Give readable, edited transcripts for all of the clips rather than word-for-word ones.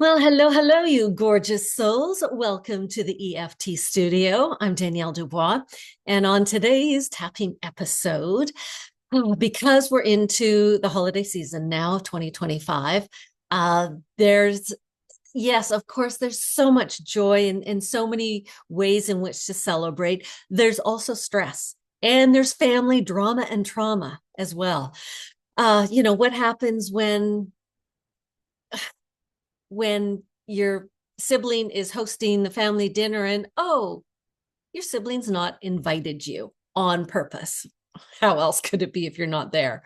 Well, hello, you gorgeous souls. Welcome to the EFT studio. I'm Danielle DuBois. And on today's tapping episode, because we're into the holiday season now of 2025, uh, there's, yes, of course, there's so much joy and so many ways in which to celebrate. There's also stress and there's family drama and trauma as well. What happens when your sibling is hosting the family dinner and your sibling's not invited you on purpose. How else could it be if you're not there?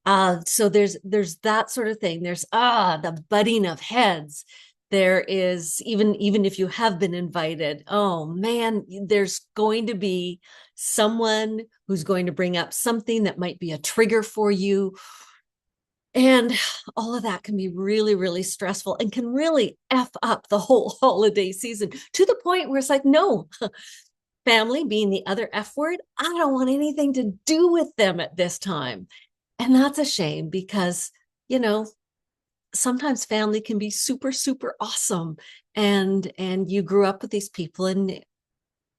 So there's that sort of thing. There's the butting of heads. There is even if you have been invited, oh man, there's going to be someone who's going to bring up something that might be a trigger for you, and all of that can be really, really stressful and can really F up the whole holiday season to the point where it's like, no, family being the other F word, I don't want anything to do with them at this time. And that's a shame because, you know, sometimes family can be super, super awesome. And you grew up with these people, and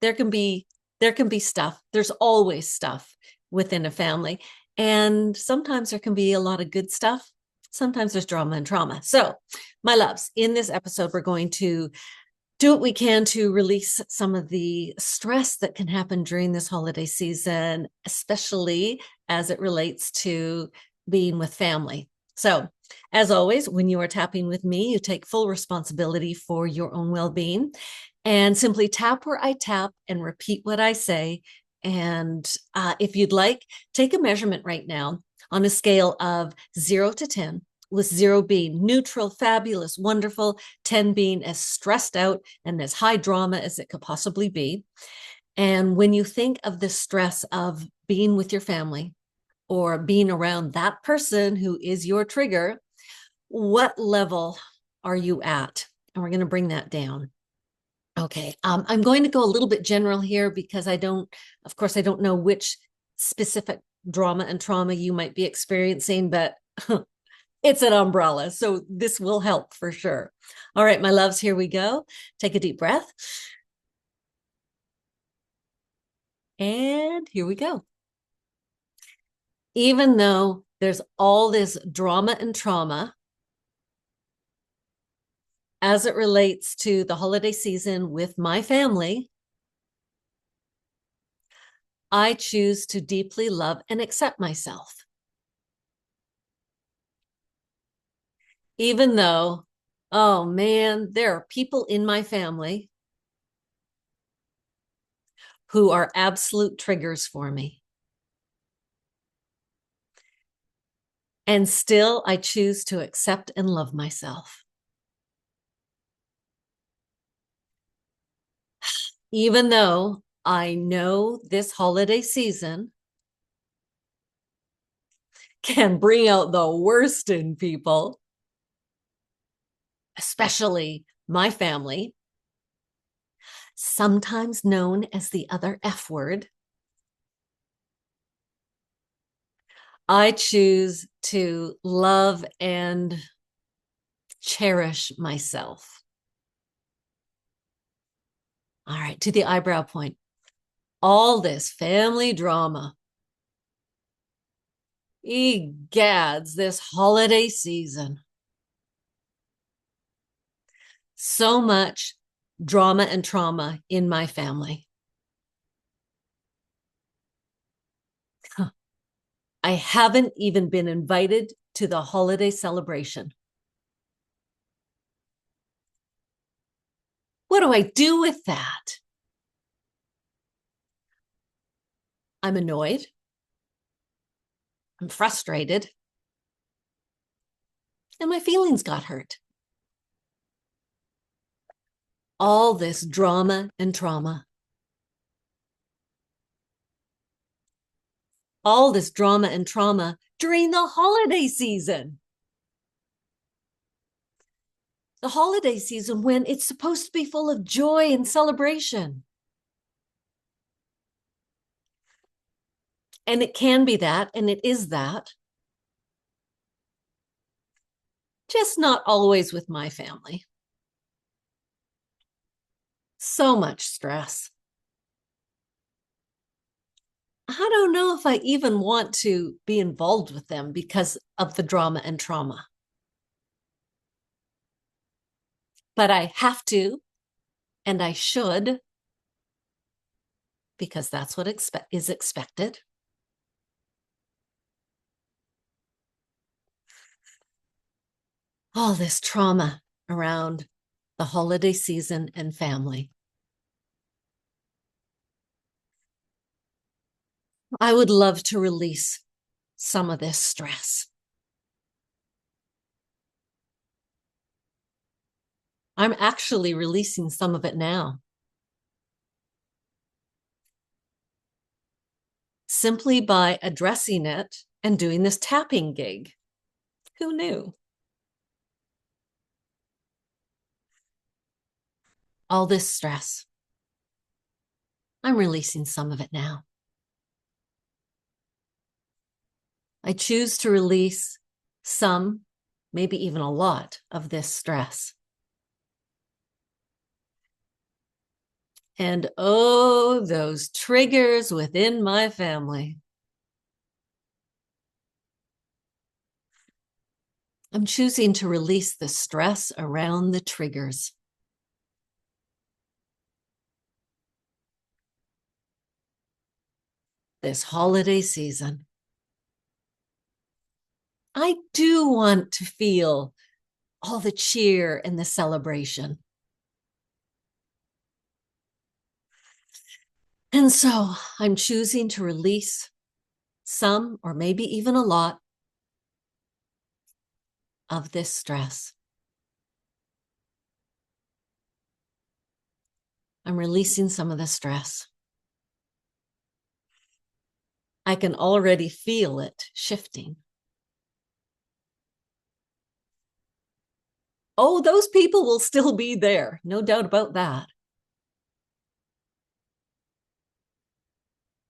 there can be there can be stuff. There's always stuff within a family. And sometimes there can be a lot of good stuff. Sometimes there's drama and trauma. So, my loves, in this episode, we're going to do what we can to release some of the stress that can happen during this holiday season, especially as it relates to being with family. So, as always, when you are tapping with me, you take full responsibility for your own well being and simply tap where I tap and repeat what I say. And if you'd like, take a measurement right now on a scale of 0 to 10, with 0 being neutral, fabulous, wonderful, 10 being as stressed out and as high drama as it could possibly be. And when you think of the stress of being with your family or being around that person who is your trigger, what level are you at? And we're going to bring that down. Okay. I'm going to go a little bit general here because of course, I don't know which specific drama and trauma you might be experiencing, but it's an umbrella. So this will help for sure. All right, my loves, here we go. Take a deep breath. And here we go. Even though there's all this drama and trauma as it relates to the holiday season with my family, I choose to deeply love and accept myself. Even though, oh man, there are people in my family who are absolute triggers for me. And still, I choose to accept and love myself. Even though I know this holiday season can bring out the worst in people, especially my family, sometimes known as the other F word, I choose to love and cherish myself. All right, to the eyebrow point. All this family drama. Egads, this holiday season. So much drama and trauma in my family. I haven't even been invited to the holiday celebration. What do I do with that? I'm annoyed. I'm frustrated. And my feelings got hurt. All this drama and trauma. All this drama and trauma during the holiday season. The holiday season when it's supposed to be full of joy and celebration. And it can be that, and it is that. Just not always with my family. So much stress. I don't know if I even want to be involved with them because of the drama and trauma. But I have to, and I should, because that's what is expected. All this trauma around the holiday season and family. I would love to release some of this stress. I'm actually releasing some of it now. Simply by addressing it and doing this tapping gig. Who knew? All this stress. I'm releasing some of it now. I choose to release some, maybe even a lot of this stress. And oh, those triggers within my family. I'm choosing to release the stress around the triggers. This holiday season. I do want to feel all the cheer and the celebration. And so I'm choosing to release some, or maybe even a lot, of this stress. I'm releasing some of the stress. I can already feel it shifting. Oh, those people will still be there. No doubt about that.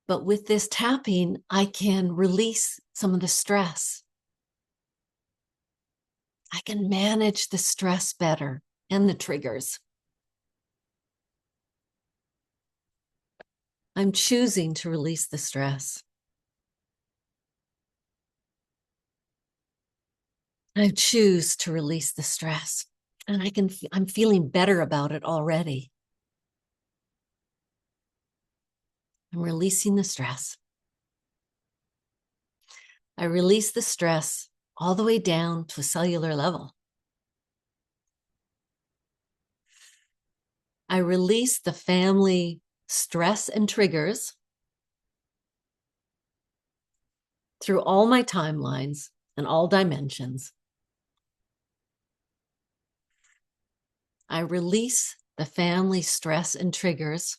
But with this tapping, I can release some of the stress. I can manage the stress better and the triggers. I'm choosing to release the stress. I choose to release the stress. And I'm feeling better about it already. I'm releasing the stress. I release the stress all the way down to a cellular level. I release the family stress and triggers through all my timelines and all dimensions. I release the family stress and triggers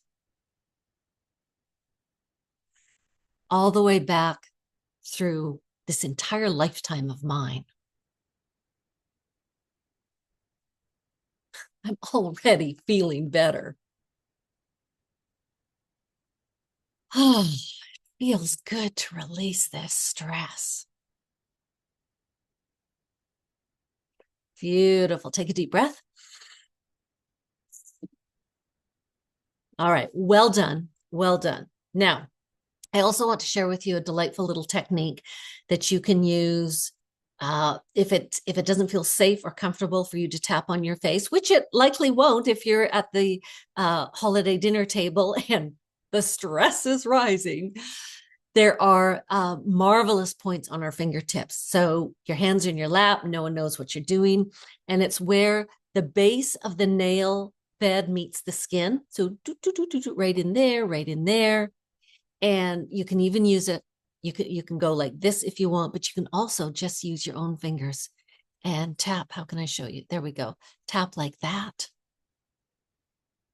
all the way back through this entire lifetime of mine. I'm already feeling better. Oh, it feels good to release this stress. Beautiful. Take a deep breath. All right. Well done. Well done. Now, I also want to share with you a delightful little technique that you can use if it doesn't feel safe or comfortable for you to tap on your face, which it likely won't if you're at the holiday dinner table and the stress is rising. There are marvelous points on our fingertips. So your hands are in your lap, no one knows what you're doing. And it's where the base of the nail bed meets the skin. So right in there, right in there. And you can even use it. You can go like this if you want, but you can also just use your own fingers and tap. How can I show you? There we go. Tap like that.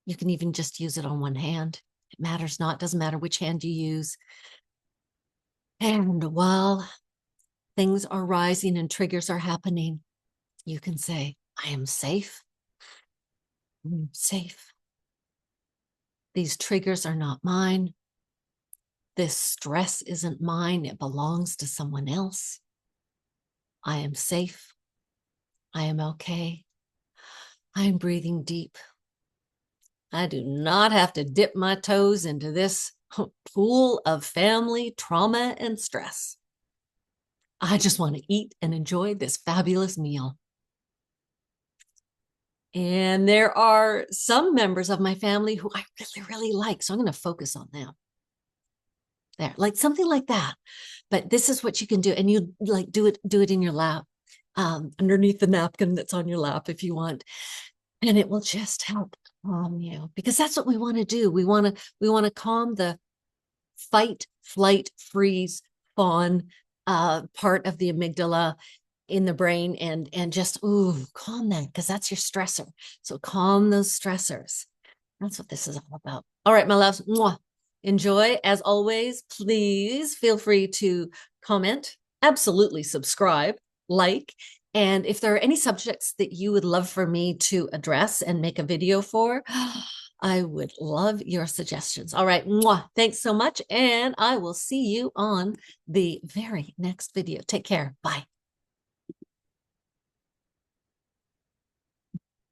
You can even just use it on one hand. It matters not. It doesn't matter which hand you use. And while things are rising and triggers are happening, you can say, I am safe. I'm safe. These triggers are not mine. This stress isn't mine. It belongs to someone else. I am safe. I am okay. I am breathing deep. I do not have to dip my toes into this pool of family trauma and stress. I just want to eat and enjoy this fabulous meal. And there are some members of my family who I really, really like. So I'm going to focus on them. There, like something like that. But this is what you can do. And you like do it in your lap, underneath the napkin that's on your lap if you want. And it will just help calm you, because that's what we want to do. We want to calm the fight, flight, freeze, fawn part of the amygdala in the brain, and just calm that, because that's your stressor. So calm those stressors. That's what this is all about. All right, my loves. Mwah. Enjoy. As always, please feel free to comment, absolutely subscribe, like, and if there are any subjects that you would love for me to address and make a video for, I would love your suggestions. All right. Mwah. Thanks so much. And I will see you on the very next video. Take care. Bye.